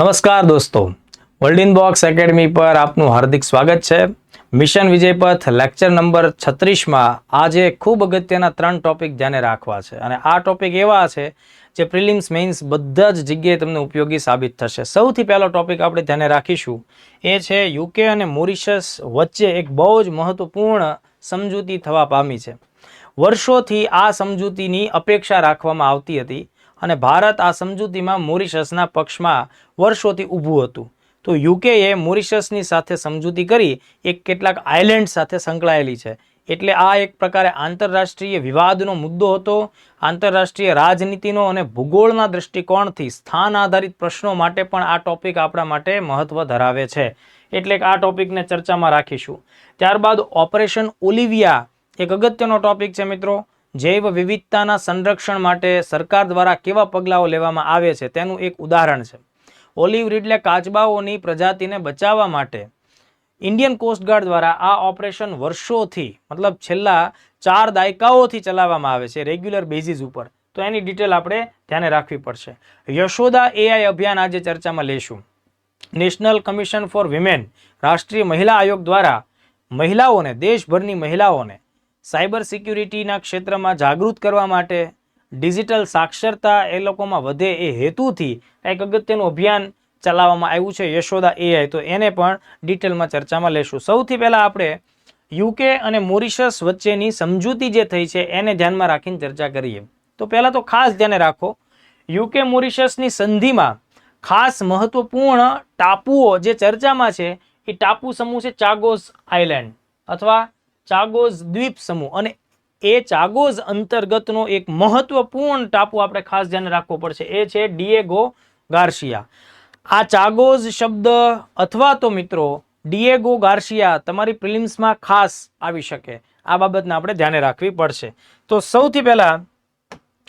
નમસ્કાર દોસ્તો, world in box academy પર આપનું હાર્દિક સ્વાગત છે। મિશન વિજય પથ લેક્ચર નંબર 36માં આજે ખૂબ અગત્યના 3 ટોપિક ધ્યાને રાખવા છે અને આ ટોપિક એવા છે જે પ્રિલિમ્સ મેઇન્સ બધા જ જગ્યાએ તમને ઉપયોગી સાબિત થશે। સૌથી પહેલો ટોપિક આપણે ધ્યાને રાખીશું એ છે યુકે અને મોરિશસ વચ્ચે એક બહુ જ મહત્વપૂર્ણ સમજૂતી થવા પામી છે। વર્ષોથી આ સમજૂતીની અપેક્ષા રાખવામાં આવતી હતી અને ભારત આ સમજૂતીમાં મોરિશસના પક્ષમાં વર્ષોથી ઊભું હતું। તો યુકેએ મોરિશસની સાથે સમજૂતી કરી એક કેટલાક આઇલેન્ડ સાથે સંકળાયેલી છે, એટલે આ એક પ્રકારે આંતરરાષ્ટ્રીય વિવાદનો મુદ્દો હતો। આંતરરાષ્ટ્રીય રાજનીતિનો અને ભૂગોળના દૃષ્ટિકોણથી સ્થાન આધારિત પ્રશ્નો માટે પણ આ ટોપિક આપણા માટે મહત્વ ધરાવે છે, એટલે કે આ ટોપિકને ચર્ચામાં રાખીશું। ત્યારબાદ ઓપરેશન ઓલિવિયા એક અગત્યનો ટોપિક છે મિત્રો। જૈવ વિવિધતાના સંરક્ષણ માટે સરકાર દ્વારા કેવા પગલાઓ લેવામાં આવે છે તેનું એક ઉદાહરણ છે। ઓલિવ રીડલે કાચબાઓની પ્રજાતિને બચાવવા માટે ઇન્ડિયન કોસ્ટગાર્ડ દ્વારા આ ઓપરેશન વર્ષોથી મતલબ છેલ્લા 4 દાયકાઓથી ચલાવવામાં આવે છે રેગ્યુલર બેઝિસ ઉપર, તો એની ડિટેલ આપણે ધ્યાને રાખવી પડશે। યશોદા એઆઈ અભિયાન આજે ચર્ચામાં લેશું। નેશનલ કમિશન ફોર વિમેન રાષ્ટ્રીય મહિલા આયોગ દ્વારા મહિલાઓને, દેશભરની મહિલાઓને સાયબર સિક્યુરિટીના ક્ષેત્રમાં જાગૃત કરવા માટે ડિજિટલ સાક્ષરતા એ લોકોમાં વધે એ હેતુથી એક અગત્યનું અભિયાન ચલાવવામાં આવ્યું છે યશોદા એઆઈ, તો એને પણ ડિટેલમાં ચર્ચામાં લેશું। સૌથી પહેલા આપણે યુકે અને મોરિશસ વચ્ચેની સમજૂતી જે થઈ છે એને ધ્યાનમાં રાખીને ચર્ચા કરીએ। તો પહેલા તો ખાસ ધ્યાને રાખો, યુકે મોરિશસની સંધિમાં ખાસ મહત્વપૂર્ણ ટાપુઓ જે ચર્ચામાં છે એ ટાપુ સમૂહ છે ચાગોઝ આઇલેન્ડ અથવા ચાગોઝ દ્વીપ સમૂહ, અને એ ચાગોઝ અંતર્ગતનો એક મહત્વપૂર્ણ ટાપુ આપણે ખાસ ધ્યાન રાખવો પડશે, એ છે ડિએગો ગાર્સિયા। આ ચાગોઝ શબ્દ અથવા તો મિત્રો ડિએગો ગાર્સિયા તમારી પ્રિલિમ્સમાં ખાસ આવી શકે, આ બાબતને આપણે ધ્યાને રાખવી પડશે। તો સૌથી પહેલા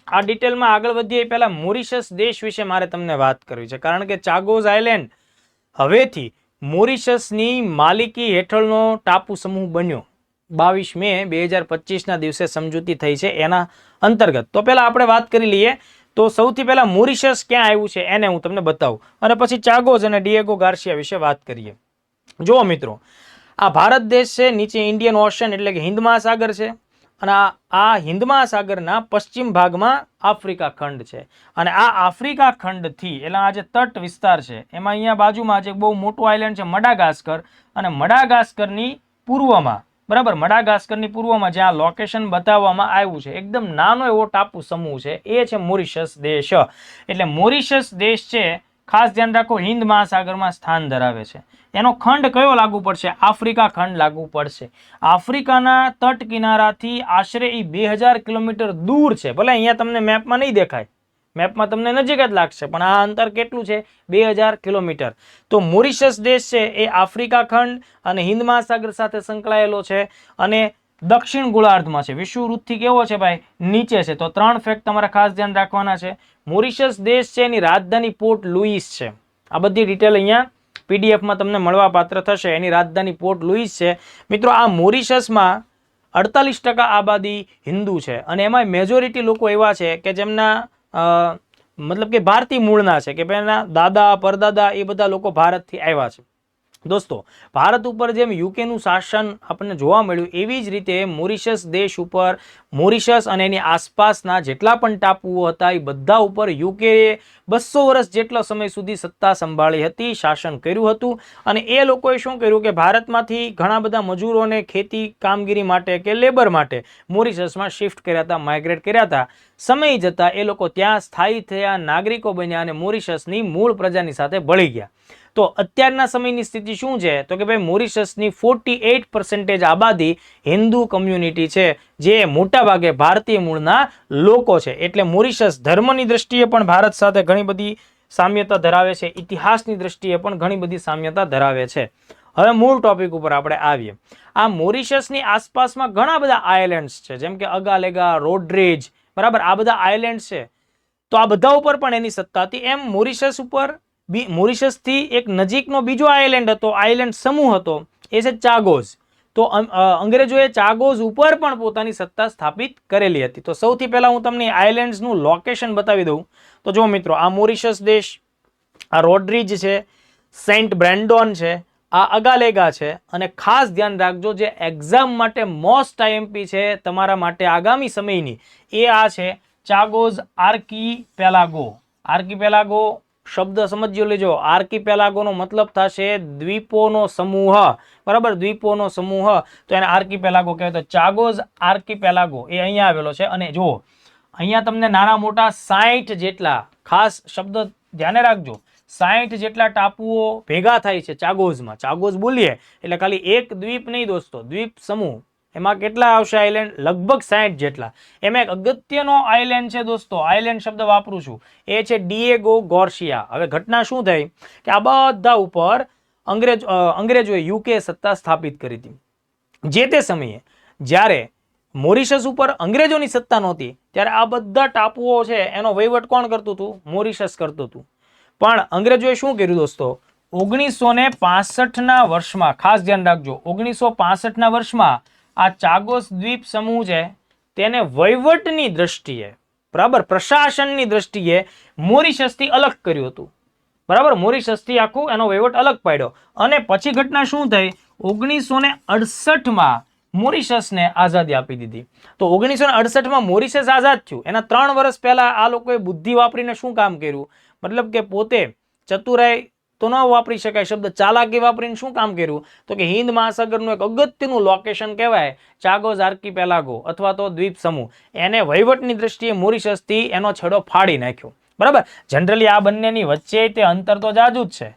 આ ડિટેલમાં આગળ વધીએ પહેલા મોરિશસ દેશ વિશે મારે તમને વાત કરવી છે, કારણ કે ચાગોઝ આઇલેન્ડ હવેથી મોરિશસની માલિકી હેઠળનો ટાપુ સમૂહ બન્યો। 22 મે 2025ના દિવસે સમજૂતી થઈ છે એના અંતર્ગત। તો પહેલા આપણે વાત કરી લઈએ, તો સૌથી પહેલા મોરિશસ ક્યાં આવ્યું છે એને હું તમને બતાવું અને પછી ચાગોઝ અને ડિએગો ગાર્સિયા વિશે વાત કરીએ। જુઓ મિત્રો, આ ભારત દેશ છે, નીચે ઇન્ડિયન ઓશન એટલે કે હિન્દ મહાસાગર છે, અને આ હિન્દ મહાસાગરના પશ્ચિમ ભાગમાં આફ્રિકા ખંડ છે, અને આ આફ્રિકા ખંડથી એટલે આ જે તટ વિસ્તાર છે એમાં અહીંયા બાજુમાં એક બહુ મોટું આઇલેન્ડ છે મડાગાસ્કર, અને મડાગાસ્કરની પૂર્વમાં, બરાબર, મડાગાસ્કરની પૂર્વમાં જ્યાં લોકેશન બતાવવામાં આવ્યું છે એકદમ નાનો એવો ટાપુ સમૂહ છે, એ છે મોરિશસ દેશ। એટલે મોરિશસ દેશ છે, ખાસ ધ્યાન રાખો, હિન્દ મહાસાગરમાં સ્થાન ધરાવે છે। એનો ખંડ કયો લાગુ પડશે? આફ્રિકા ખંડ લાગુ પડશે। આફ્રિકાના તટ કિનારાથી આશરે 2000 કિલોમીટર દૂર છે, ભલે અહીંયા તમને મેપમાં નહીં દેખાય, મેપમાં તમને નજીક જ લાગશે, પણ આ અંતર કેટલું છે? 2000 કિલોમીટર। તો મોરિશસ દેશ છે એ આફ્રિકા ખંડ અને હિન્દ મહાસાગર સાથે સંકળાયેલો છે અને દક્ષિણ ગોળાર્ધમાં છે। વિષુવવૃત્તથી કેવો છે ભાઈ? નીચે છે। તો 3 ફેક્ટ તમારે ખાસ ધ્યાન રાખવાના છે। મોરિશસ દેશ છે એની રાજધાની પોર્ટ લુઈસ છે, આ બધી ડિટેલ અહીંયા પીડીએફમાં તમને મળવા પાત્ર થશે। એની રાજધાની પોર્ટ લુઈસ છે। મિત્રો, આ મોરિશસમાં 48% આબાદી હિન્દુ છે અને એમાં મેજોરિટી લોકો એવા છે કે જેમના મતલબ કે ભારતીય મૂળના છે, કે પહેલા દાદા પરદાદા એ બધા લોકો ભારતથી આવ્યા છે। દોસ્તો, ભારત ઉપર જેમ યુકેનું શાસન આપણને જોવા મળ્યું એવી જ રીતે મોરિશસ દેશ ઉપર, મોરિશસ અને એની આસપાસના જેટલા પણ ટાપુઓ હતા એ બધા ઉપર યુકેએ 200 વર્ષ જેટલો સમય સુધી સત્તા સંભાળી હતી, શાસન કર્યું હતું, અને એ લોકોએ શું કર્યું કે ભારતમાંથી ઘણા બધા મજૂરોને ખેતી કામગીરી માટે કે લેબર માટે મોરિશસમાં શિફ્ટ કર્યા હતા, માઇગ્રેટ કર્યા હતા। સમય જતાં એ લોકો ત્યાં સ્થાયી થયા, નાગરિકો બન્યા અને મોરિશસની મૂળ પ્રજાની સાથે ભળી ગયા। તો અત્યારના સમયની સ્થિતિ શું છે? તો કે ભાઈ મોરિશસની 48% આબાદી હિન્દુ કમ્યુનિટી છે, જે મોટા ભાગે ભારતીય મૂળના લોકો છે। એટલે મોરિશસ ધર્મની દ્રષ્ટિએ પણ ભારત સાથે ઘણી બધી સામ્યતા ધરાવે છે, ઇતિહાસની દ્રષ્ટિએ પણ ઘણી બધી સામ્યતા ધરાવે છે। હવે મૂળ ટોપિક ઉપર આપણે આવીએ। આ મોરિશસની આસપાસમાં ઘણા બધા આઇલેન્ડ્સ છે, જેમ કે અગાલેગા, રોડ્રેજ, બરાબર, આ બધા આઇલેન્ડ છે, તો આ બધા ઉપર પણ એની સત્તા હતી। એમ મોરિશસ ઉપર મોરિશસથી એક નજીકનો બીજો આઇલેન્ડ હતો, આઇલેન્ડ સમૂહ હતો, એ છે ચાગોઝ। તો અંગ્રેજોએ ચાગોઝ ઉપર પણ પોતાની સત્તા સ્થાપિત કરેલી હતી। તો સૌથી પહેલા હું તમને આઇલેન્ડ્સનું લોકેશન બતાવી દઉં। તો જો મિત્રો, આ મોરિશસ દેશ આ રોડ્રીજ છે, સેન્ટ બ્રેન્ડોન છે, આ અગાલેગા છે. અને ખાસ ધ્યાન રાખજો, જે એક્ઝામ માટે મોસ્ટ આઈએમપી છે તમારા માટે આગામી સમયની, એ આ છે ચાગોઝ આર્કીપેલાગો. આર્કીપેલાગો શબ્દ સમજી લેજો. આર્કીપેલાગોનો મતલબ થશે દ્વીપોનો સમૂહ, બરાબર, દ્વીપોનો સમૂહ, તો એને આર્કીપેલાગો કહેવાય. તો ચાગોઝ આર્કીપેલાગો એ અહીંયા આવેલો છે. અને જો અહીંયા તમને નાના મોટા 60 જેટલા, ખાસ શબ્દ ધ્યાને રાખજો, 60 જેટલા ટાપુઓ ભેગા થાય છે ચાગોઝમાં. ચાગોઝ બોલીએ એટલે ખાલી એક દ્વીપ નહીં દોસ્તો, દ્વીપ સમૂહ. એમાં કેટલા આવશે આઇલેન્ડ? લગભગ 60 જેટલા. એમાં એક અગત્યનો આઇલેન્ડ છે દોસ્તો, આઇલેન્ડ શબ્દ વાપરું છું, એ છે ડિએગો ગોર્સિયા. હવે ઘટના શું થઈ કે આ બધા ઉપર અંગ્રેજોએ યુકે સત્તા સ્થાપિત કરી હતી. જે તે સમયે જ્યારે મોરિશસ ઉપર અંગ્રેજોની સત્તા નહોતી, ત્યારે આ બધા ટાપુઓ છે એનો વહીવટ કોણ કરતું હતું? મોરિશસ કરતું હતું. પણ અંગ્રેજોએ શું કર્યું દોસ્તો? 1965ના વર્ષમાં, ખાસ ધ્યાન રાખજો, 1965ના વર્ષમાં આ ચાગોસ દ્વીપ સમૂહ છે તેને વહીવટની દ્રષ્ટિએ, બરાબર, પ્રશાસનની દ્રષ્ટિએ મોરિશસથી અલગ કર્યું હતું. બરાબર, મોરિશસથી આખું એનો વહીવટ અલગ પાડ્યો. અને પછી ઘટના શું થઈ? 1968માં મોરિશસને આઝાદી આપી દીધી. તો 1968માં મોરિશસ આઝાદ થયું, એના 3 વર્ષ પહેલા આ લોકોએ બુદ્ધિ વાપરીને શું કામ કર્યું? મતલબ કે પોતે ચતુરાઈ તો ન વાપરી શકાય શબ્દ, ચાલાકી વાપરીને શું કામ કર્યું? તો કે હિન્દ મહાસાગરનું એક અગત્યનું લોકેશન કહેવાય ચાગોઝ આર્કીપેલાગો અથવા તો દ્વીપ સમૂહ, એને વહીવટની દ્રષ્ટિએ મોરિશસથી એનો છેડો ફાડી નાખ્યો. બરાબર, જનરલી આ બંનેની વચ્ચે તે અંતર તો જાજુ જ છે.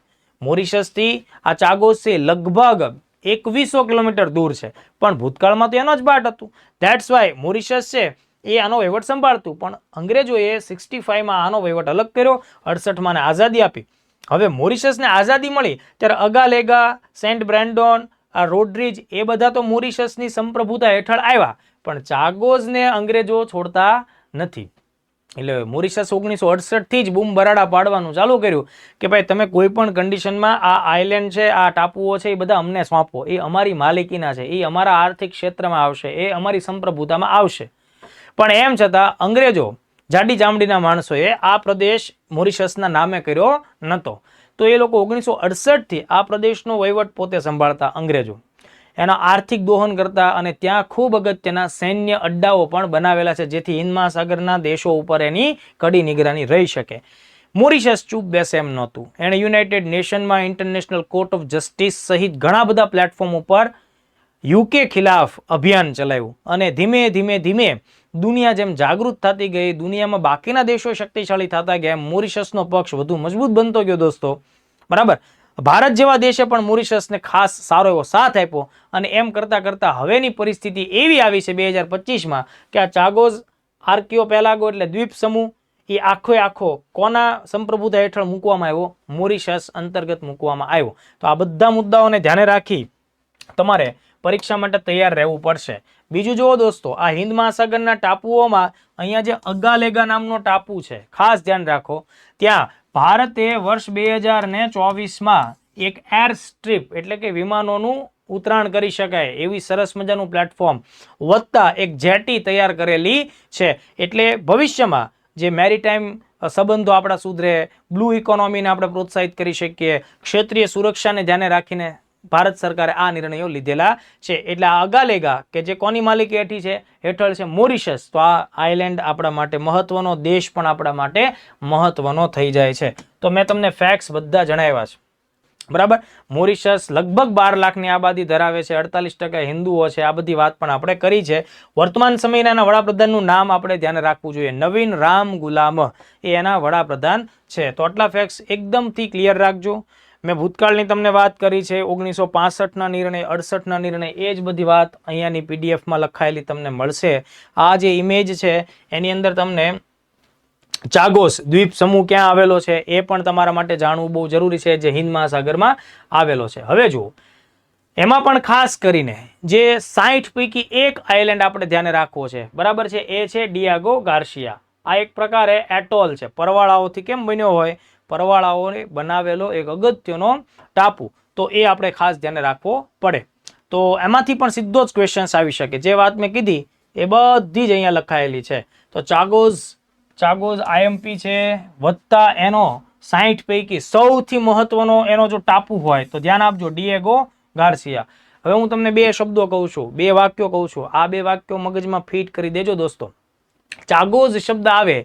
મોરિશસથી આ ચાગોઝથી લગભગ 2100 કિલોમીટર દૂર છે, પણ ભૂતકાળમાં તો એનો જ પાર્ટ હતું. ધેટ્સ વાય મોરિશસ છે એ આનો વહીવટ સંભાળતું, પણ અંગ્રેજોએ 65માં આનો વહીવટ અલગ કર્યો, 68માં આઝાદી આપી. હવે મોરિશસને આઝાદી મળી ત્યારે અગાલેગા, સેન્ટ બ્રેન્ડોન, આ રોડ્રીજ, એ બધા તો મોરિશસની સંપ્રભુતા હેઠળ આવ્યા, પણ ચાગોઝને અંગ્રેજો છોડતા નથી. એટલે મોરિશસ 1968થી જ બૂમ બરાડા પાડવાનું ચાલુ કર્યું કે ભાઈ તમે કોઈ પણ કન્ડિશનમાં આ આઇલેન્ડ છે, આ ટાપુઓ છે, એ બધા અમને સોંપો, એ અમારી માલિકીના છે, એ અમારા આર્થિક ક્ષેત્રમાં આવશે, એ અમારી સંપ્રભુતામાં આવશે. પણ એમ છતાં અંગ્રેજો, જાડી ચામડીના માણસોએ આ પ્રદેશ મોરિશસના નામે કર્યો નહોતો. તો એ લોકો 1968થી આ પ્રદેશનો વહીવટ પોતે સંભાળતા અંગ્રેજો, એના આર્થિક દોહન કરતા, અને ત્યાં ખૂબ અગત્યના સૈન્ય અડ્ડાઓ પણ બનાવેલા છે જેથી હિન્દ મહાસાગરના દેશો ઉપર એની કડી નિગરાની રહી શકે. મોરિશસ ચૂપ બેસે એમ નહોતું. એણે યુનાઇટેડ નેશનમાં, ઇન્ટરનેશનલ કોર્ટ ઓફ જસ્ટિસ સહિત ઘણા બધા પ્લેટફોર્મ ઉપર યુકે ખિલાફ અભિયાન ચલાવ્યું. અને ધીમે ધીમે ધીમે દુનિયા જેમ જાગૃત થતી ગઈ, દુનિયામાં બાકીના દેશો શક્તિશાળી થતા ગયા, મોરિશસનો પક્ષ વધુ મજબૂત બનતો ગયો દોસ્તો. બરાબર, ભારત જેવા દેશે પણ મોરિશસને ખાસ સારો એવો સાથ આપ્યો. અને એમ કરતા કરતા હવેની પરિસ્થિતિ એવી આવી છે 2025માં કે આ ચાગોઝ આર્કીપેલાગો એટલે દ્વીપ સમૂહ એ આખો કોના સંપ્રભુતા હેઠળ મૂકવામાં આવ્યો? મોરિશસ અંતર્ગત મૂકવામાં આવ્યો. તો આ બધા મુદ્દાઓને ધ્યાને રાખી તમારે પરીક્ષા માટે તૈયાર રહેવું પડશે. બીજું જુઓ દોસ્તો, આ હિન્દ મહાસાગરના ટાપુઓમાં અહીંયા જે અગાલેગા નામનો ટાપુ છે, ખાસ ધ્યાન રાખો, ત્યાં ભારતે વર્ષ 2024માં એક એર સ્ટ્રીપ એટલે કે વિમાનોનું ઉતરાણ કરી શકાય એવી સરસ મજાનું પ્લેટફોર્મ વત્તા એક જેટી તૈયાર કરેલી છે. એટલે ભવિષ્યમાં જે મેરીટાઈમ સંબંધો આપણા સુધરે, બ્લુ ઇકોનોમીને આપણે પ્રોત્સાહિત કરી શકીએ, ક્ષેત્રીય સુરક્ષાને ધ્યાને રાખીને ભારત સરકારે આ નિર્ણયો લીધેલા છે. એટલે આ અગાલેગા કે જે કોની માલિકી હેઠળ છે? મોરિશસ. તો આ આઇલેન્ડ આપણા માટે મહત્વનો, દેશ પણ આપણા માટે મહત્વનો થઈ જાય છે. તો મેં તમને ફેક્ટ્સ બધા જણાવ્યા છે. બરાબર, મોરિશસ લગભગ 12 લાખની આબાદી ધરાવે છે, 48% હિન્દુઓ છે. આ બધી વાત પણ આપણે કરી છે. વર્તમાન સમયના વડાપ્રધાનનું નામ આપણે ધ્યાને રાખવું જોઈએ, નવીન રામ ગુલામ એ એના વડાપ્રધાન છે. તો આટલા ફેક્ટ્સ એકદમથી ક્લિયર રાખજો. મેં ભૂતકાળની તમને વાત કરી છે, 1965ના નિર્ણય, 68ના નિર્ણય, એ જ બધી વાત અહીંયાની પીડીએફમાં લખાયેલી તમને મળશે. આ જે ઇમેજ છે એની અંદર તમને ચાગોસ દ્વીપ સમૂહ ક્યાં આવેલો છે એ પણ તમારા માટે જાણવું બહુ જરૂરી છે, જે હિન્દ મહાસાગરમાં આવેલો છે. હવે જુઓ, એમાં પણ ખાસ કરીને જે 60 પૈકી એક આઇલેન્ડ આપણે ધ્યાને રાખવો છે, બરાબર છે, એ છે ડિએગો ગાર્સિયા. આ એક પ્રકારે એટોલ છે, પરવાળાઓથી કેમ બન્યો હોય, પરવાળાઓએ બનાવેલો એક અગત્યનો ટાપુ. તો એ આપણે ખાસ ધ્યાને રાખવો પડે. તો એમાંથી પણ સીધો જ ક્વેશ્ચન્સ આવી શકે. જે વાત મેં કીધી એ બધી જ અહીંયા લખાયેલી છે. તો ચાગોઝ આઈએમપી છે વત્તા એનો 60 પૈકી સૌથી મહત્વનો એનો જો ટાપુ હોય તો ધ્યાન આપજો, ડિએગો ગાર્સિયા. હવે હું તમને બે શબ્દો કહું છું, બે વાક્યો કહું છું, આ બે વાક્યો મગજમાં ફિટ કરી દેજો દોસ્તો. ચાગોઝ શબ્દ આવે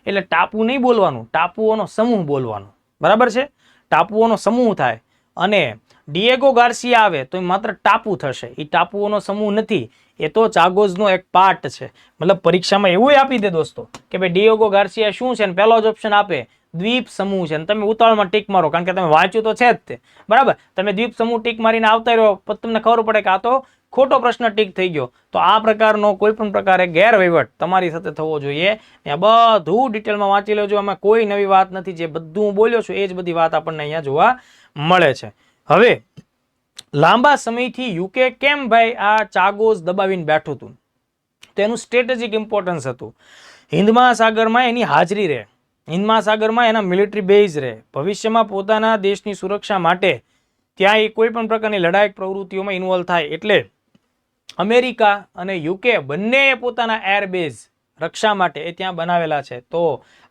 એટલે ટાપુ નહીં બોલવાનું, ટાપુઓનો સમૂહ બોલવાનો, બરાબર છે? ટાપુઓનો સમૂહ થાય. અને ડિએગો ગાર્સિયા આવે તો એ માત્ર ટાપુ થશે, એ ટાપુઓનો સમૂહ નથી, એ તો ચાગોઝનો એક પાર્ટ છે. મતલબ પરીક્ષામાં એવું આપી દે દોસ્તો કે ભાઈ ડિએગો ગાર્સિયા શું છે, ને પહેલો જ ઓપ્શન આપે દ્વીપ સમૂહ છે, તમે ઉતાવળમાં ટીક મારો, કારણ કે તમે વાંચ્યું તો છે જ તે, બરાબર? તમે દ્વીપ સમૂહ ટીક મારીને આવતા રહ્યો, પછી તમને ખબર પડે કે આ તો ખોટો પ્રશ્ન ટીક થઈ ગયો. તો આ પ્રકારનો કોઈ પણ પ્રકારે ગેરવહીવટ તમારી સાથે થવો જોઈએ. આ બધું ડિટેલમાં વાંચી લેજો, આમાં કોઈ નવી વાત નથી, જે બધું હું બોલ્યો છું એ જ બધી વાત આપણને અહીંયા જોવા મળે છે. હવે લાંબા સમયથી યુકે કેમ ભાઈ આ ચાગોઝ દબાવીને બેઠું હતું, તો એનું સ્ટ્રેટેજિક ઇમ્પોર્ટન્સ હતું. હિન્દ મહાસાગરમાં એની હાજરી રહે, હિન્દ મહાસાગરમાં એના મિલિટરી બેઝ રહે, ભવિષ્યમાં પોતાના દેશની સુરક્ષા માટે ત્યાં એ કોઈ પણ પ્રકારની લડાયક પ્રવૃત્તિઓમાં ઇન્વોલ્વ થાય. એટલે અમેરિકા અને યુકે બંને પોતાના એરબેઝ રક્ષા માટે એ ત્યાં બનાવેલા છે. તો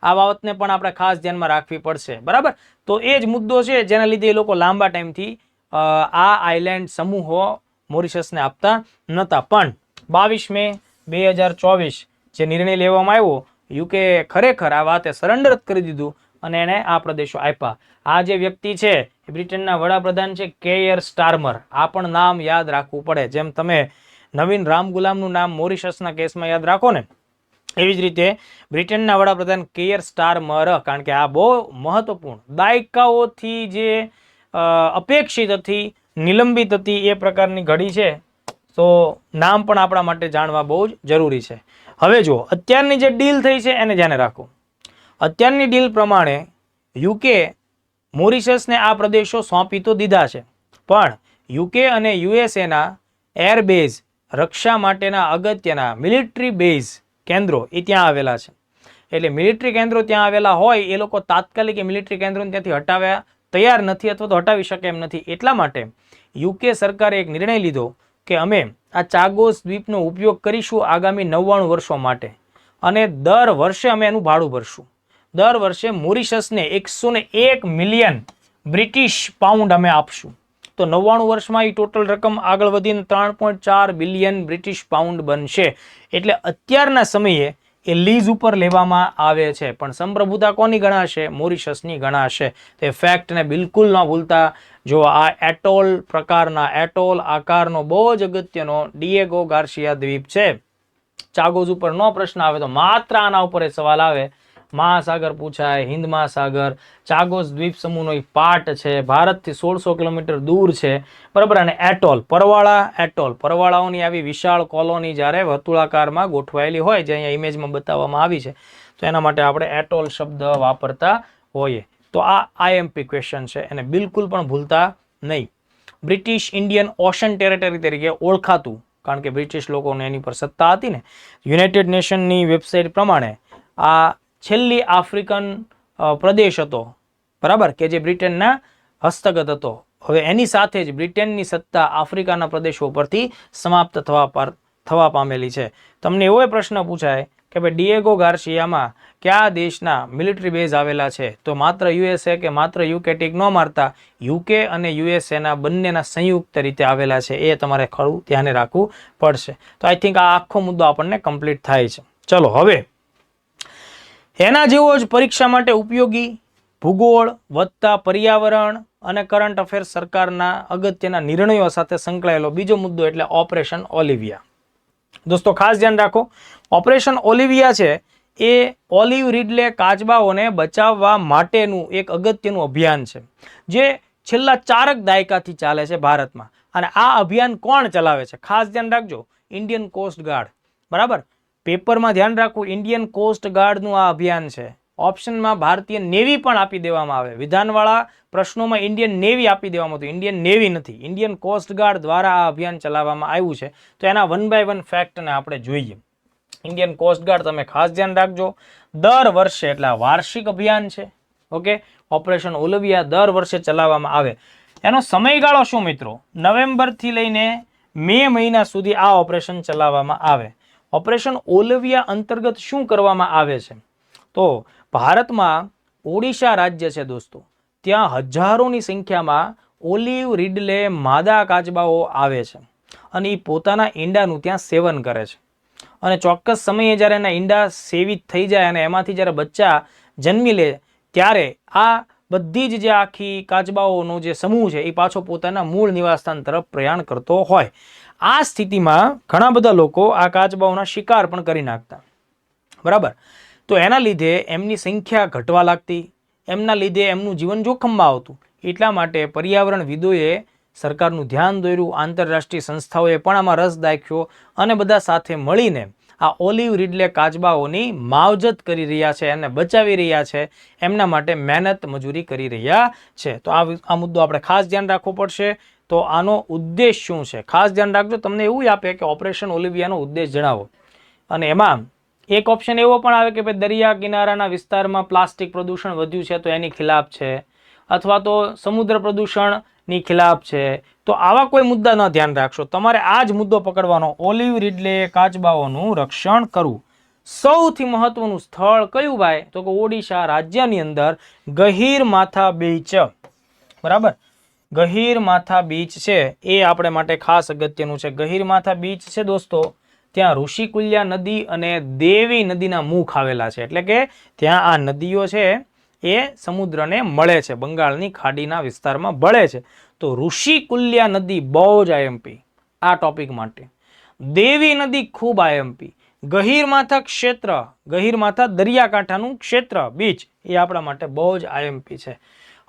આ બાબતને પણ આપણે ખાસ ધ્યાનમાં રાખવી પડશે, બરાબર? તો એ જ મુદ્દો છે જેના લીધે એ લોકો લાંબા ટાઈમથી આ આઇલેન્ડ સમૂહો મોરિશસને આપતા નહોતા. પણ 22 મે 2024 જે નિર્ણય લેવામાં આવ્યો, યુકે ખરેખર આ વાતે સરેન્ડર કરી દીધું અને એને આ પ્રદેશો આપ્યા. આ જે વ્યક્તિ છે એ બ્રિટનના વડાપ્રધાન છે કેયર સ્ટારમર. આ પણ નામ યાદ રાખવું પડે, જેમ તમે નવીન રામ ગુલામનું નામ મોરિશસના કેસમાં યાદ રાખો ને, એવી જ રીતે બ્રિટનના વડાપ્રધાન કેયર સ્ટારમર, કારણ કે આ બહુ મહત્વપૂર્ણ દાયકાઓથી જે અપેક્ષિત હતી, નિલંબિત હતી, એ પ્રકારની ઘડી છે. તો નામ પણ આપણા માટે જાણવા બહુ જ જરૂરી છે. હવે જો અત્યારની જે ડીલ થઈ છે એને ધ્યાને રાખો. અત્યારની ડીલ પ્રમાણે યુકે મોરિશસને આ પ્રદેશો સોંપી તો દીધા છે, પણ યુકે અને યુએસએના એરબેઝ રક્ષા માટેના અગત્યના મિલિટરી બેઝ કેન્દ્રો એ ત્યાં આવેલા છે. એટલે મિલિટરી કેન્દ્રો ત્યાં આવેલા હોય, એ લોકો તાત્કાલિક મિલિટરી કેન્દ્રોને ત્યાંથી હટાવ્યા તૈયાર નથી, અથવા તો હટાવી શકે એમ નથી. એટલા માટે યુકે સરકારે એક નિર્ણય લીધો કે અમે આ ચાગોઝ દ્વીપનો ઉપયોગ કરીશું આગામી 99 વર્ષો માટે, અને દર વર્ષે અમે એનું ભાડું ભરશું. દર વર્ષે મોરિશસને 101 મિલિયન બ્રિટિશ પાઉન્ડ અમે આપશું. તો 99 વર્ષમાં એ ટોટલ રકમ આગળ વધીને 3.4 બિલિયન બ્રિટિશ પાઉન્ડ બનશે. એટલે અત્યારના સમયે એ લીઝ ઉપર લેવામાં આવે છે, પણ સંપ્રભુતા કોની ગણાશે? મોરિશસની ગણાશે. તે ફેક્ટને બિલકુલ ન ભૂલતા. જો આ એટોલ પ્રકારના, એટોલ આકારનો બહુ જ અગત્યનો ડિએગો ગાર્સિયા દ્વીપ છે. ચાગોઝ ઉપર નો પ્રશ્ન આવે તો માત્ર આના ઉપર સવાલ આવે. મહાસાગર પૂછાય, હિન્દ મહાસાગર, ચાગોઝ દ્વીપ સમૂહનો એક પાર્ટ છે, ભારતથી 1600 કિલોમીટર દૂર છે, બરાબર? અને એટોલ, પરવાળા એટોલ, પરવાળાઓની આવી વિશાળ કોલોની જ્યારે વર્તુળાકારમાં ગોઠવાયેલી હોય, જે અહીંયા ઇમેજમાં બતાવવામાં આવી છે, તો એના માટે આપણે એટોલ શબ્દ વાપરતા હોઈએ. તો આ આઈએમપી ક્વેશ્ચન છે, એને બિલકુલ પણ ભૂલતા નહીં. બ્રિટિશ ઇન્ડિયન ઓશન ટેરેટરી તરીકે ઓળખાતું, કારણ કે બ્રિટિશ લોકોને એની પર સત્તા હતી ને. યુનાઇટેડ નેશનની વેબસાઇટ પ્રમાણે આ છેલ્લી આફ્રિકન પ્રદેશ હતો, બરાબર, કે જે બ્રિટનના હસ્તગત હતો. હવે એની સાથે જ બ્રિટનની સત્તા આફ્રિકાના પ્રદેશો પરથી સમાપ્ત થવા પામેલી છે. તમને એવો પ્રશ્ન પૂછાય કે ભાઈ ડિએગો ગાર્સિયામાં કયા દેશના મિલિટરી બેઝ આવેલા છે, તો માત્ર યુએસએ કે માત્ર યુકે ટીક ન મારતા, યુકે અને યુએસએના બંનેના સંયુક્ત રીતે આવેલા છે. એ તમારે ખરું ધ્યાને રાખવું પડશે. તો આઈ થિંક આ આખો મુદ્દો આપણને કમ્પ્લીટ થાય છે. ચલો, હવે એના જેવો જ પરીક્ષા માટે ઉપયોગી ભૂગોળ વત્તા પર્યાવરણ અને કરંટ અફેર્સ સરકારના અગત્યના નિર્ણયો સાથે સંકળાયેલો બીજો મુદ્દો એટલે ઓપરેશન ઓલિવિયા. દોસ્તો ખાસ ધ્યાન રાખો, ઓપરેશન ઓલિવિયા છે એ ઓલિવ રીડલે કાચબાઓને બચાવવા માટેનું એક અગત્યનું અભિયાન છે, જે છેલ્લા 4 દાયકાથી ચાલે છે ભારતમાં. અને આ અભિયાન કોણ ચલાવે છે? ખાસ ધ્યાન રાખજો, ઇન્ડિયન કોસ્ટ ગાર્ડ, બરાબર? પેપરમાં ધ્યાન રાખવું, ઇન્ડિયન કોસ્ટ ગાર્ડનું આ અભિયાન છે. ઓપ્શનમાં ભારતીય નેવી પણ આપી દેવામાં આવે. વિધાનવાળા પ્રશ્નોમાં ઇન્ડિયન નેવી આપી દેવામાં હતું, ઇન્ડિયન નેવી નથી. ઇન્ડિયન કોસ્ટ ગાર્ડ દ્વારા આ અભિયાન ચલાવવામાં આવ્યું છે. તો એના 1 બાય 1 ફેક્ટને આપણે જોઈએ. ઇન્ડિયન કોસ્ટ ગાર્ડ તમે ખાસ ધ્યાન રાખજો, દર વર્ષે, એટલે વાર્ષિક અભિયાન છે, ઓકે. ઓપરેશન ઓલિવિયા દર વર્ષે ચલાવવામાં આવે. એનો સમયગાળો શું મિત્રો? નવેમ્બરથી લઈને મે મહિના સુધી આ ઓપરેશન ચલાવવામાં આવે. ઓપરેશન ઓલિવિયા અંતર્ગત શું કરવામાં આવે છે? તો ભારતમાં ઓડિશા રાજ્ય છે દોસ્તો, ત્યાં હજારોની સંખ્યામાં ઓલિવ રીડલે માદા કાચબાઓ આવે છે અને એ પોતાના ઈંડાનું ત્યાં સેવન કરે છે. અને ચોક્કસ સમયે જ્યારે એના ઈંડા સેવિત થઈ જાય અને એમાંથી જ્યારે બચ્ચા જન્મી લે ત્યારે આ બધી જ જે આખી કાચબાઓનો જે સમૂહ છે એ પાછો પોતાના મૂળ નિવાસસ્થાન તરફ પ્રયાણ કરતો હોય. આ સ્થિતિમાં ઘણા બધા લોકો આ કાચબાઓના શિકાર પણ કરી નાખતા, બરાબર. તો એના લીધે એમની સંખ્યા ઘટવા લાગતી, એમના લીધે એમનું જીવન જોખમમાં આવતું. એટલા માટે પર્યાવરણવિદોએ સરકારનું ધ્યાન દોર્યું, આંતરરાષ્ટ્રીય સંસ્થાઓએ પણ આમાં રસ દાખ્યો અને બધા સાથે મળીને આ ઓલિવ રીડલે કાચબાઓની માવજત કરી રહ્યા છે અને બચાવી રહ્યા છે, એમના માટે મહેનત મજૂરી કરી રહ્યા છે. તો આ મુદ્દો આપણે ખાસ ધ્યાન રાખવો પડશે. તો આનો ઉદ્દેશ શું છે ખાસ ધ્યાન રાખજો. તમને એવું આપે કે ઓપરેશન ઓલિવિયાનો ઉદ્દેશ જણાવો અને એમાં એક ઓપ્શન એવો પણ આવે કે ભાઈ દરિયા કિનારાના વિસ્તારમાં પ્લાસ્ટિક પ્રદૂષણ વધ્યું છે તો એની ખિલાફ છે, અથવા તો સમુદ્ર પ્રદૂષણની ખિલાફ છે. તો આવા કોઈ મુદ્દા ન ધ્યાન રાખશો, તમારે આ જ મુદ્દો પકડવાનો, ઓલિવ રીડલે કાચબાઓનું રક્ષણ કરવું. સૌથી મહત્વનું સ્થળ કયું ભાઈ? તો કે ઓડિશા રાજ્યની અંદર ગહીરમાથા બીચ, બરાબર. ગહીરમાથા બીચ છે એ આપણે માટે ખાસ અગત્યનું છે. ગહીરમાથા બીચ છે દોસ્તો, ત્યાં ઋષિકુલ્યા નદી અને દેવી નદીના મુખ આવેલા છે. એટલે કે ત્યાં આ નદીઓ છે એ સમુદ્રને મળે છે, બંગાળની ખાડીના વિસ્તારમાં ભળે છે. તો ઋષિકુલ્યા નદી બહુ જ આઈએમપી આ ટોપિક માટે, દેવી નદી ખૂબ આઈએમપી, ગહીરમાથા ક્ષેત્ર, ગહીરમાથા દરિયાકાંઠાનું ક્ષેત્ર બીચ એ આપણા માટે બહુ જ આઈએમપી છે.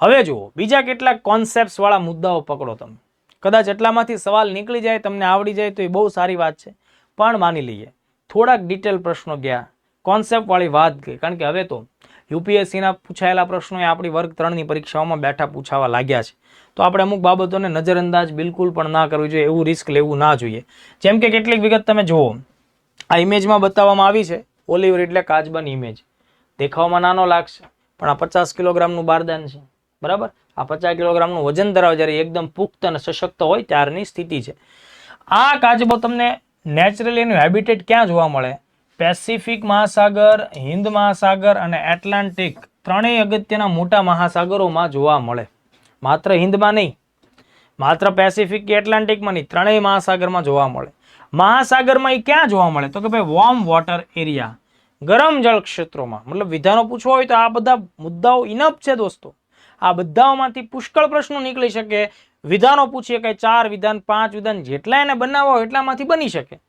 હવે જુઓ બીજા કેટલાક કોન્સેપ્ટ્સ વાળા મુદ્દાઓ પકડો તમે. કદાચ એટલામાંથી સવાલ નીકળી જાય, તમને આવડી જાય તો એ બહુ સારી વાત છે. પણ માની લઈએ થોડાક ડિટેલ પ્રશ્નો ગયા, કોન્સેપ્ટ વાળી વાત ગઈ, કારણ કે હવે તો યુપીએસસીના પૂછાયેલા પ્રશ્નો એ આપણી વર્ગ 3ની પરીક્ષાઓમાં બેઠા પૂછાવા લાગ્યા છે. તો આપણે અમુક બાબતોને નજરઅંદાજ બિલકુલ પણ ના કરવી જોઈએ, એવું રિસ્ક લેવું ના જોઈએ. જેમ કે કેટલીક વિગત તમે જુઓ, આ ઇમેજમાં બતાવવામાં આવી છે ઓલિવ રીડલે કાચબાની ઇમેજ. દેખાવામાં નાનો લાગશે પણ આ 50 કિલોગ્રામનું બારદાન છે, બરાબર. આ 50 કિલોગ્રામનું વજન ધરાવે જ્યારે એકદમ પુખ્ત અને સશક્ત હોય ત્યારની સ્થિતિ છે. આ કાચબો તમને નેચરલી એનું હેબિટેટ ક્યાં જોવા મળે? પેસિફિક મહાસાગર, હિન્દ મહાસાગર અને એટલાન્ટિક ત્રણેય અગત્યના મોટા મહાસાગરોમાં જોવા મળે. માત્ર હિન્દમાં નહીં, માત્ર પેસિફિક કે એટલાન્ટિકમાં નહીં, ત્રણેય મહાસાગરમાં જોવા મળે. મહાસાગરમાં એ ક્યાં જોવા મળે? તો કે ભાઈ વોર્મ વોટર એરિયા, ગરમ જળ ક્ષેત્રોમાં. મતલબ વિધાનો પૂછવા હોય તો આ બધા મુદ્દાઓ ઇનફ છે દોસ્તો. આ બધામાંથી પુષ્કળ પ્રશ્નો નીકળી શકે. વિધાનો પૂછીએ કે 4 વિધાન 5 વિધાન જેટલા એને બનાવવા હોય એટલામાંથી બની શકે.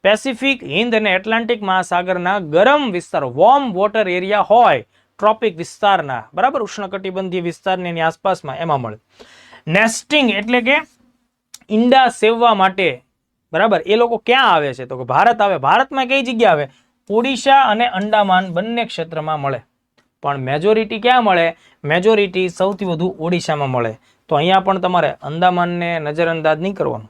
પેસિફિક, હિન્દ અને એટલાન્ટિક મહાસાગરના ગરમ વિસ્તારો, વોર્મ વોટર એરિયા હોય ટ્રોપિક વિસ્તારના, બરાબર, ઉષ્ણકટિબંધીય વિસ્તારની એની આસપાસમાં, એમાં મળે. નેસ્ટિંગ એટલે કે ઈંડા સેવવા માટે, બરાબર, એ લોકો ક્યાં આવે છે? તો કે ભારત આવે. ભારતમાં કઈ જગ્યા આવે? ઓડિશા અને અંડામાન બંને ક્ષેત્રમાં મળે. પણ મેજોરિટી ક્યાં મળે? મેજોરિટી સૌથી વધુ ઓડિશામાં મળે. તો અહીંયા પણ તમારે અંદામાનને નજરઅંદાજ નહીં કરવાનું.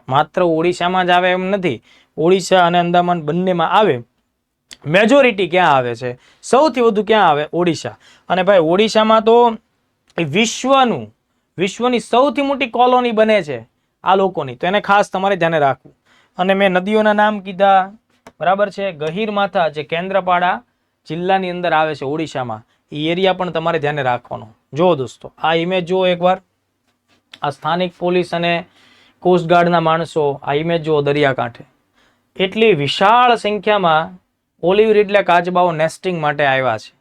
માત્ર ઓડિશામાં જ આવે એમ નથી, ઓડિશા અને અંદામાન બંનેમાં આવે. મેજોરિટી ક્યાં આવે છે? સૌથી વધુ ક્યાં આવે? ઓડિશા. અને ભાઈ ઓડિશામાં તો વિશ્વની સૌથી મોટી કોલોની બને છે આ લોકોની, તો એને ખાસ તમારે ધ્યાને રાખવું. અને મેં નદીઓના નામ કીધા, બરાબર છે. ગહીરમાથા જે કેન્દ્રપાડા જિલ્લાની અંદર આવે છે ઓડિશામાં, એ એરિયા પણ તમારે ધ્યાને રાખવાનો. જો દોસ્તો આ ઇમેજ જુઓ એકવાર, આ સ્થાનિક પોલીસ અને કોસ્ટગાર્ડના માણસો, આ ઇમેજ જુઓ દરિયાકાંઠે. એટલી વિશાળ સંખ્યામાં ઓલિવ રીડલે કાચબાઓ નેસ્ટિંગ માટે આવ્યા છે.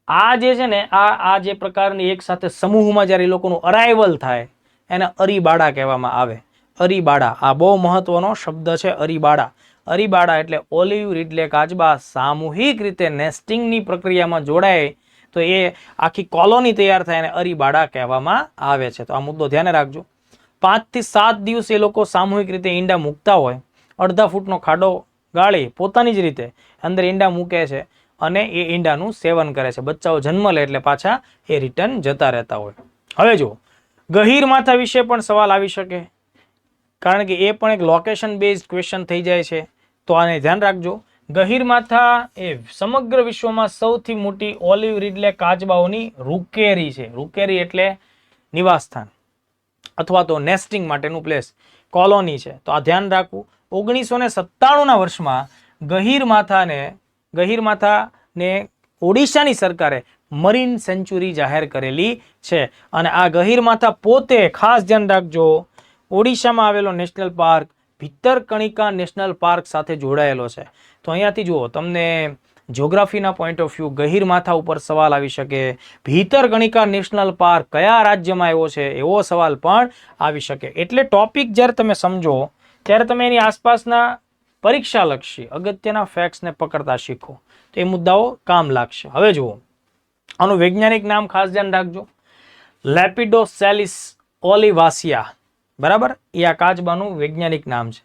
આ જે છે ને આ જે પ્રકારની એક સાથે સમૂહમાં જ્યારે એ લોકોનું અરાઇવલ થાય એને અરીબાડા કહેવામાં આવે. અરીબાડા, આ બહુ મહત્વનો શબ્દ છે, અરીબાડા. અરીબાડા એટલે ઓલિવ રીડલે કાચબા સામૂહિક રીતે નેસ્ટિંગની પ્રક્રિયામાં જોડાય તો એ આખી કોલોની તૈયાર થાય અને અરીબાડા કહેવામાં આવે છે. તો આ મુદ્દો ધ્યાને રાખજો. 5 થી 7 દિવસ એ લોકો સામૂહિક રીતે ઈંડા મૂકતા હોય, અડધા ફૂટનો ખાડો ગાળી પોતાની જ રીતે અંદર ઈંડા મૂકે છે અને એ ઈંડાનું સેવન કરે છે. બચ્ચાઓ જન્મ લે એટલે પાછા એ રિટર્ન જતા રહેતા હોય. હવે જુઓ ગહીરમાથા વિશે પણ સવાલ આવી શકે, કારણ કે એ પણ એક લોકેશન બેઝડ ક્વેશ્ચન થઈ જાય છે. તો આને ધ્યાન રાખજો. ગહીરમાથા એ સમગ્ર વિશ્વમાં સૌથી મોટી ઓલિવ રીડલે કાચબાઓની રૂકેરી છે. રૂકેરી એટલે નિવાસસ્થાન અથવા તો નેસ્ટિંગ માટેનું પ્લેસ, કોલોની છે. તો આ ધ્યાન રાખવું. 1997ના વર્ષમાં ગહીરમાથાને ઓડિશાની સરકારે મરીન સેન્ચ્યુરી જાહેર કરેલી છે. અને આ ગહીરમાથા પોતે ખાસ ધ્યાન રાખજો, ઓડિશામાં આવેલો નેશનલ પાર્ક ભીતરકણિકા નેશનલ પાર્ક સાથે જોડાયેલો છે. તો અહીંયાથી જુઓ, તમને જ્યોગ્રાફીના પોઈન્ટ ઓફ વ્યૂ ગહીરમાથા ઉપર સવાલ આવી શકે. ભીતરકણિકા નેશનલ પાર્ક કયા રાજ્યમાં આવ્યો છે એવો સવાલ પણ આવી શકે. એટલે ટોપિક જ્યારે તમે સમજો ત્યારે તમે એની આસપાસના પરીક્ષાલક્ષી અગત્યના ફેક્ટ્સને પકડતા શીખો તો એ મુદ્દાઓ કામ લાગશે. હવે જુઓ, આનું વૈજ્ઞાનિક નામ ખાસ ધ્યાન રાખજો, લેપિડોસેલિસ ઓલિવાસિયા. બરાબર, એ આ કાચબાનું વૈજ્ઞાનિક નામ છે.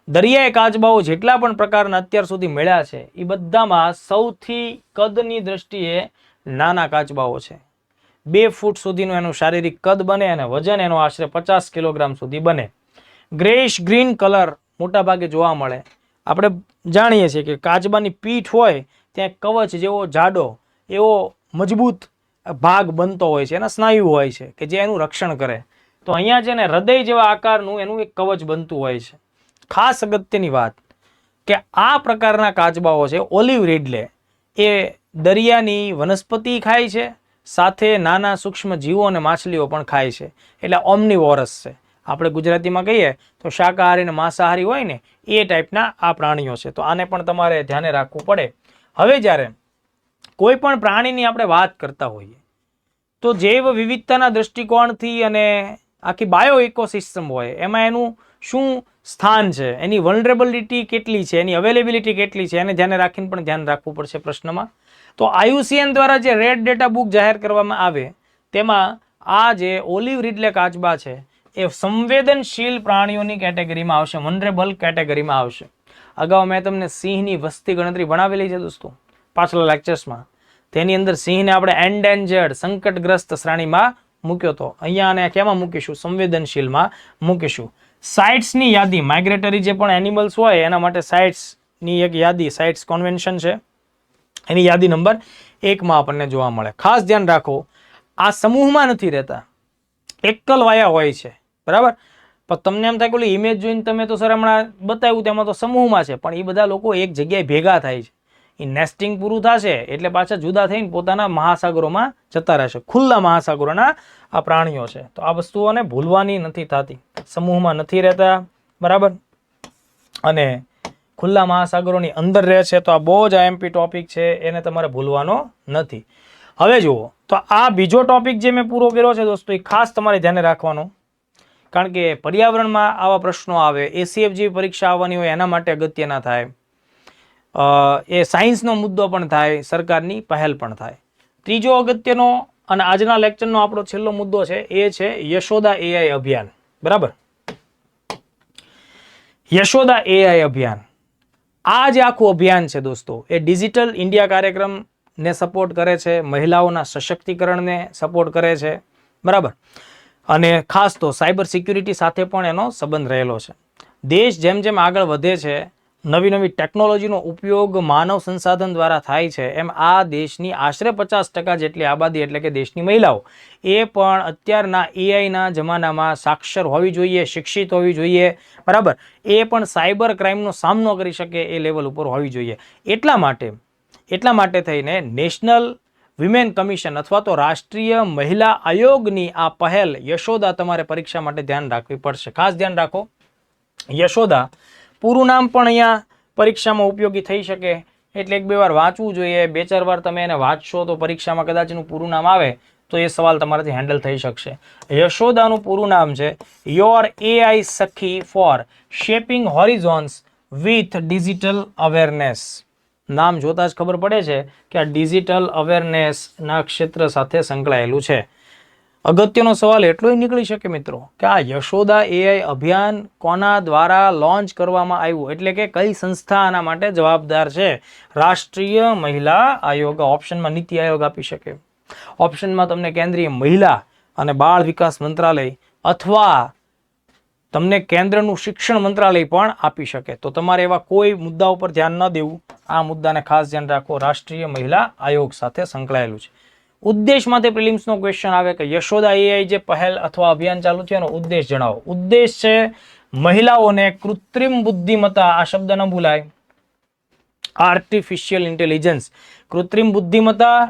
દરિયાઈ કાચબાઓ જેટલા પણ પ્રકારના અત્યાર સુધી મળ્યા છે એ બધામાં સૌથી કદની દ્રષ્ટિએ નાના કાચબાઓ છે. 2 ફૂટ સુધીનું એનું શારીરિક કદ બને અને વજન એનો આશરે 50 કિલોગ્રામ સુધી બને. ગ્રેશ ગ્રીન કલર મોટા ભાગે જોવા મળે. આપણે જાણીએ છીએ કે કાચબાની પીઠ હોય ત્યાં કવચ જેવો જાડો એવો મજબૂત ભાગ બનતો હોય છે, એના સ્નાયુ હોય છે કે જે એનું રક્ષણ કરે. તો અહીંયા છે ને હૃદય જેવા આકારનું એનું એક કવચ બનતું હોય છે. ખાસ અગત્યની વાત કે આ પ્રકારના કાચબાઓ છે ઓલિવ રીડલે એ દરિયાની વનસ્પતિ ખાય છે, સાથે નાના સૂક્ષ્મ જીવો અને માછલીઓ પણ ખાય છે. એટલે ઓમ્નિવોરસ છે. આપણે ગુજરાતીમાં કહીએ તો શાકાહારી અને માંસાહારી હોય ને એ ટાઈપના આ પ્રાણીઓ છે. તો આને પણ તમારે ધ્યાને રાખવું પડે. હવે જ્યારે કોઈ પણ પ્રાણીની આપણે વાત કરતા હોઈએ તો જૈવ વિવિધતાના દૃષ્ટિકોણથી અને આખી બાયો ઇકોસિસ્ટમ હોય એમાં એનું શું સ્થાન છે, એની વલ્નરેબિલિટી કેટલી છે, એની અવેલેબિલિટી કેટલી છે, એને ધ્યાને રાખીને પણ ધ્યાન રાખવું પડશે પ્રશ્નમાં. તો IUCN દ્વારા જે રેડ ડેટા બુક જાહેર કરવામાં આવે તેમાં આ જે ઓલિવ રીડલે કાચબા છે એ સંવેદનશીલ પ્રાણીઓની કેટેગરીમાં આવશે, વનરેબલ કેટેગરીમાં આવશે. અગાઉ મેં તમને સિંહની વસ્તી ગણતરી ભણાવેલી છે દોસ્તો પાછલા લેક્ચર્સમાં. તેની અંદર સિંહને આપણે એન્ડેન્જર્ડ સંકટગ્રસ્ત શ્રેણીમાં મૂક્યો હતો. અહીંયા આને કેમાં મૂકીશું? સંવેદનશીલમાં મૂકીશું. સાઇટ્સની યાદી, માઇગ્રેટરી જે પણ એનિમલ્સ હોય એના માટે સાઇટ્સની એક યાદી, સાઇટ્સ કોન્વેન્શન છે, એની યાદી નંબર 1માં આપણને જોવા મળે. ખાસ ધ્યાન રાખો, આ સમૂહમાં નથી રહેતા, એકલ વાયા હોય છે. બરાબર, પણ તમને એમ થાય કે ઇમેજ જોઈને તમે તો સર હમણાં બતાવ્યું તેમાં તો સમૂહમાં છે, પણ એ બધા લોકો એક જગ્યાએ ભેગા થાય છે. એ નેસ્ટિંગ પૂરું થશે એટલે પાછા જુદા થઈને પોતાના મહાસાગરોમાં જતા રહેશે. ખુલ્લા મહાસાગરોના આ પ્રાણીઓ છે. તો આ વસ્તુઓને ભૂલવાની નથી થતી. સમૂહમાં નથી રહેતા, બરાબર, અને ખુલ્લા મહાસાગરોની અંદર રહે છે. તો આ બહુ જ IMP ટોપિક છે, એને તમારે ભૂલવાનો નથી. હવે જુઓ, તો આ બીજો ટોપિક જે મેં પૂરો કર્યો છે દોસ્તો એ ખાસ તમારે ધ્યાને રાખવાનો, કારણ કે પર્યાવરણમાં આવા પ્રશ્નો આવે, ACF જેવી પરીક્ષા આવવાની હોય એના માટે અગત્યના થાય, એ સાયન્સનો મુદ્દો પણ થાય, સરકારની પહેલ પણ થાય. ત્રીજો અગત્યનો અને આજના લેક્ચરનો આપણો છેલ્લો મુદ્દો છે એ છે યશોદા AI અભિયાન. બરાબર, યશોદા AI અભિયાન. આ જે આખું અભિયાન છે દોસ્તો એ ડિજિટલ ઇન્ડિયા કાર્યક્રમને સપોર્ટ કરે છે, મહિલાઓના સશક્તિકરણને સપોર્ટ કરે છે. બરાબર, અને ખાસ તો સાયબર સિક્યુરિટી સાથે પણ એનો સંબંધ રહેલો છે. દેશ જેમ જેમ આગળ વધે છે, નવી નવી ટેકનોલોજીનો ઉપયોગ માનવ સંસાધન દ્વારા થાય છે, એમ આ દેશની આશરે 50% જેટલી આબાદી એટલે કે દેશની મહિલાઓ એ પણ અત્યારના AIના જમાનામાં સાક્ષર હોવી જોઈએ, શિક્ષિત હોવી જોઈએ. બરાબર, એ પણ સાયબર ક્રાઇમનો સામનો કરી શકે એ લેવલ ઉપર હોવી જોઈએ. એટલા માટે થઈને નેશનલ વિમેન કમિશન અથવા તો રાષ્ટ્રીય મહિલા આયોગની આ પહેલ યશોદા તમારે પરીક્ષા માટે ધ્યાન રાખવી પડશે. ખાસ ધ્યાન રાખો, યશોદા પૂરું નામ પણ અહીંયા પરીક્ષામાં ઉપયોગી થઈ શકે, એટલે 1-2 વાર વાંચવું જોઈએ. 2-4 વાર તમે એને વાંચશો તો પરીક્ષામાં કદાચ એનું પૂરું નામ આવે તો એ સવાલ તમારાથી હેન્ડલ થઈ શકશે. યશોદાનું પૂરું નામ છે your AI Sakhi for shaping horizons with digital awareness. નામ જોતા જ ખબર પડે છે કે આ ડિજિટલ અવેરનેસના ક્ષેત્ર સાથે સંકળાયેલું છે. અગત્યનો સવાલ એટલો નીકળી શકે મિત્રો કે આ યશોદા AI અભિયાન કોના દ્વારા લોન્ચ કરવામાં આવ્યું, એટલે કે કઈ સંસ્થા આના માટે જવાબદાર છે? રાષ્ટ્રીય મહિલા આયોગ. ઓપ્શનમાં નીતિ આયોગ આપી શકે, ઓપ્શનમાં તમને કેન્દ્રીય મહિલા અને બાળ વિકાસ મંત્રાલય અથવા તમને કેન્દ્રનું શિક્ષણ મંત્રાલય પણ આપી શકે. તો તમારે એવા કોઈ મુદ્દા ઉપર ધ્યાન ન દેવું. આ મુદ્દાને ખાસ ધ્યાન રાખો, રાષ્ટ્રીય મહિલા આયોગ સાથે સંકળાયેલું છે. ઉદ્દેશમાંથી પ્રિલિમ્સનો ક્વેશ્ચન આવે કે યશોદા AI જે પહેલ અથવા અભિયાન ચાલુ છે એનો ઉદ્દેશ જણાવો. ઉદ્દેશ છે મહિલાઓને કૃત્રિમ બુદ્ધિમત્તા, આ શબ્દ ન ભૂલાય, આર્ટિફિશિયલ ઇન્ટેલિજન્સ, કૃત્રિમ બુદ્ધિમત્તા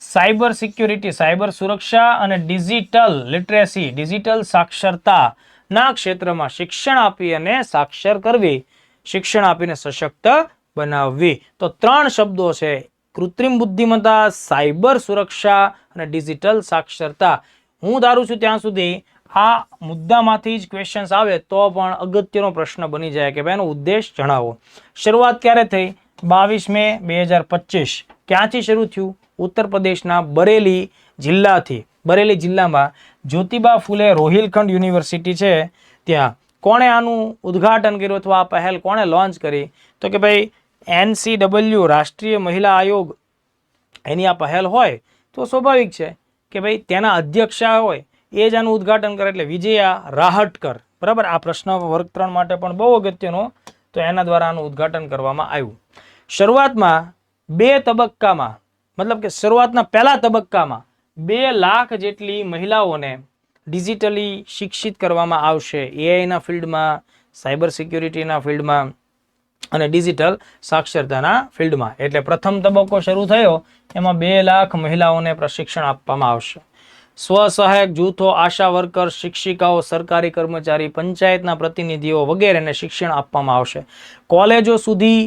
સાયબર સિક્યુરિટી, સાયબર સુરક્ષા અને ડિજિટલ લિટરેસી, ડિજિટલ સાક્ષરતાના ક્ષેત્રમાં શિક્ષણ આપી અને સાક્ષર કરવી, શિક્ષણ આપીને સશક્ત બનાવવી. તો 3 શબ્દો છે: કૃત્રિમ બુદ્ધિમત્તા, સાયબર સુરક્ષા અને ડિજિટલ સાક્ષરતા. હું ધારું છું ત્યાં સુધી આ મુદ્દામાંથી જ ક્વેશ્ચન્સ આવે તો પણ અગત્યનો પ્રશ્ન બની જાય કે ભાઈ એનો ઉદ્દેશ જણાવો. શરૂઆત ક્યારે થઈ? 22 મે 2025. ક્યાંથી શરૂ થયું? ઉત્તર પ્રદેશના બરેલી જિલ્લાથી. બરેલી જિલ્લામાં જ્યોતિબા ફૂલે રોહિલખંડ યુનિવર્સિટી છે ત્યાં. કોણે આનું ઉદ્ઘાટન કર્યું અથવા આ પહેલ કોણે લોન્ચ કરી? તો કે ભાઈ NCW, રાષ્ટ્રીય મહિલા આયોગ, એની આ પહેલ હોય તો સ્વાભાવિક છે કે ભાઈ તેના અધ્યક્ષા હોય એ જ આનું ઉદ્ઘાટન કરે, એટલે વિજયા રાહટકર. બરાબર, આ પ્રશ્ન વર્ગ 3 માટે પણ બહુ અગત્યનો, તો એના દ્વારા આનું ઉદ્ઘાટન કરવામાં આવ્યું. શરૂઆતમાં 2 તબક્કામાં, મતલબ કે શરૂઆતના પહેલા તબક્કામાં 2 લાખ જેટલી મહિલાઓને ડિજિટલી શિક્ષિત કરવામાં આવશે, એઆઈના ફિલ્ડમાં, સાયબર સિક્યુરિટીના ફિલ્ડમાં અને ડિજિટલ સાક્ષરતાના ફિલ્ડમાં. એટલે પ્રથમ તબક્કો શરૂ થયો, એમાં 2 લાખ મહિલાઓને પ્રશિક્ષણ આપવામાં આવશે. સ્વસહાયક જૂથો, આશા વર્કર, શિક્ષિકાઓ, સરકારી કર્મચારી, પંચાયતના પ્રતિનિધિઓ વગેરેને શિક્ષણ આપવામાં આવશે. કોલેજો સુધી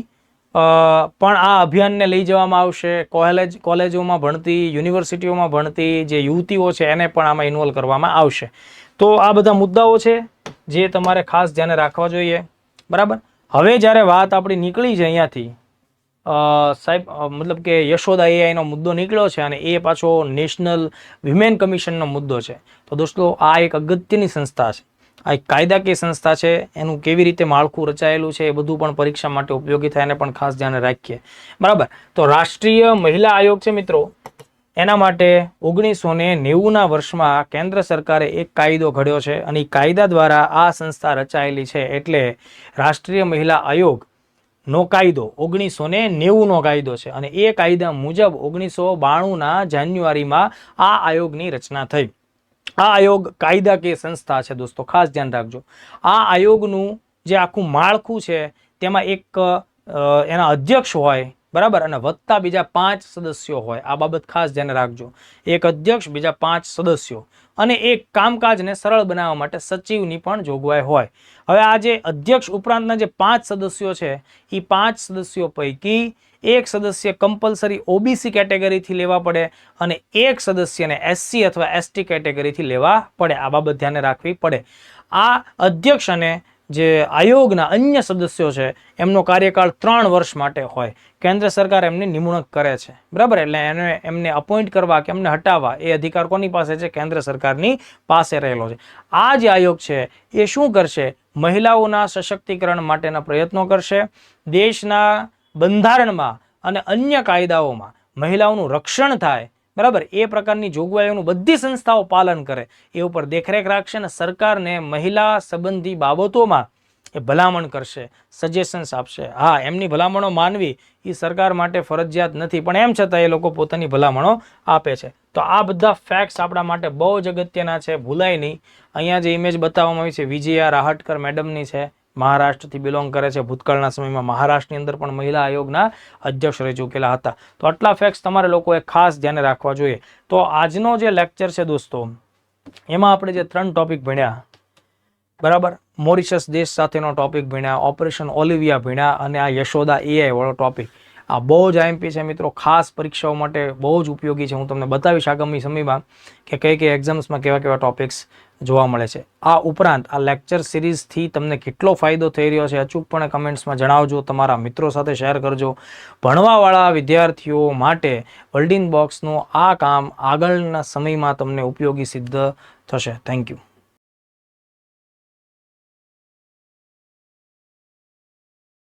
પણ આ અભિયાનને લઈ જવામાં આવશે. કોલેજોમાં ભણતી, યુનિવર્સિટીઓમાં ભણતી જે યુવતીઓ છે એને પણ આમાં ઇન્વોલ્વ કરવામાં આવશે. તો આ બધા મુદ્દાઓ છે જે તમારે ખાસ ધ્યાને રાખવા જોઈએ. બરાબર, હવે જ્યારે વાત આપણી નીકળી છે અહીંયાથી, સાહેબ મતલબ કે યશોદા એઆઈનો મુદ્દો નીકળ્યો છે અને એ પાછો નેશનલ વિમેન કમિશનનો મુદ્દો છે. તો દોસ્તો આ એક અગત્યની સંસ્થા છે, આ એક કાયદાકીય સંસ્થા છે. એનું કેવી રીતે માળખું રચાયેલું છે એ બધું પણ પરીક્ષા માટે ઉપયોગી થાય, એને પણ ખાસ ધ્યાને રાખીએ. બરાબર, તો રાષ્ટ્રીય મહિલા આયોગ છે મિત્રો, એના માટે 1990ના વર્ષમાં કેન્દ્ર સરકારે એક કાયદો ઘડ્યો છે અને એ કાયદા દ્વારા આ સંસ્થા રચાયેલી છે. એટલે રાષ્ટ્રીય મહિલા આયોગ નો કાયદો 1990નો કાયદો છે અને એ કાયદા મુજબ 1992ના જાન્યુઆરીમાં આ આયોગની રચના થઈ. આ આયોગ કાયદાકીય સંસ્થા છે દોસ્તો, ખાસ ધ્યાન રાખજો. આ આયોગનું જે આખું માળખું છે તેમાં એક એના અધ્યક્ષ હોય, બરાબર, અને વત્તા બીજા 5 સદસ્યો હોય. આ બાબત ખાસ ધ્યાન રાખજો. એક અધ્યક્ષ, બીજા 5 સદસ્યો, અને એક કામકાજને સરળ બનાવવા માટે સચિવની પણ જોગવાઈ હોય. હવે આ જે અધ્યક્ષ ઉપરાંતના જે 5 સદસ્યો છે એ 5 સદસ્યો પૈકી એક સદસ્ય કમ્પલસરી ઓબીસી કેટેગરીથી લેવા પડે અને એક સદસ્યને એસસી અથવા એસટી કેટેગરીથી લેવા પડે. આ બાબત ધ્યાને રાખવી પડે. આ અધ્યક્ષ અને જે આયોગના અન્ય સદસ્યો છે એમનો કાર્યકાળ 3 વર્ષ માટે હોય. કેન્દ્ર સરકાર એમની નિમણૂક કરે છે, બરાબર, એટલે એમને અપોઇન્ટ કરવા કે એમને હટાવવા એ અધિકાર કોની પાસે છે? કેન્દ્ર સરકારની પાસે રહેલો છે. આ જે આયોગ છે એ શું કરશે? મહિલાઓના સશક્તિકરણ માટેના પ્રયત્નો કરશે. દેશના બંધારણમાં અને અન્ય કાયદાઓમાં મહિલાઓનું રક્ષણ થાય, બરાબર, એ પ્રકારની જોગવાઈઓનું બધી સંસ્થાઓ પાલન કરે એ ઉપર દેખરેખ રાખશે અને સરકારને મહિલા સંબંધી બાબતોમાં એ ભલામણ કરશે, સજેશન્સ આપશે. હા, એમની ભલામણો માનવી એ સરકાર માટે ફરજિયાત નથી, પણ એમ છતાં એ લોકો પોતાની ભલામણો આપે છે. તો આ બધા ફેક્ટ્સ આપણા માટે બહુ જ અગત્યના છે, ભૂલાય નહીં. અહીંયા જે ઇમેજ બતાવવામાં આવી છે વિજયા રાહટકર મેડમની છે, મહારાષ્ટ્રથી બિલોંગ કરે છે. ભૂતકાળના સમયમાં મહારાષ્ટ્રની અંદર પણ મહિલા આયોગના અધ્યક્ષ રહી ચૂકેલા હતા. તો આટલા ફેક્ટ્સ તમારે લોકોએ ખાસ ધ્યાને રાખવા જોઈએ. તો આજનો જે લેક્ચર છે દોસ્તો, એમાં આપણે જે 3 ટોપિક ભણ્યા, બરાબર, મોરિશસ દેશ સાથેનો ટોપિક ભણ્યા, ઓપરેશન ઓલિવિયા ભણ્યા અને આ યશોદા એઆઈ વાળો ટોપિક, આ બહુ જ આઈએમપી છે મિત્રો, ખાસ પરીક્ષાઓ માટે બહુ જ ઉપયોગી છે. હું તમને બતાવીશ આગામી સમયમાં કે કઈ એક્ઝામ્સમાં કેવા કેવા ટોપિક્સ જોવા મળે છે. આ ઉપરાંત આ લેક્ચર સિરીઝથી તમને કેટલો ફાયદો થઈ રહ્યો છે અચૂકપણે કમેન્ટ્સમાં જણાવજો, તમારા મિત્રો સાથે શેર કરજો. ભણવાવાળા વિદ્યાર્થીઓ માટે વર્લ્ડ ઇન બોક્સનું આ કામ આગળના સમયમાં તમને ઉપયોગી સિદ્ધ થશે. Thank you.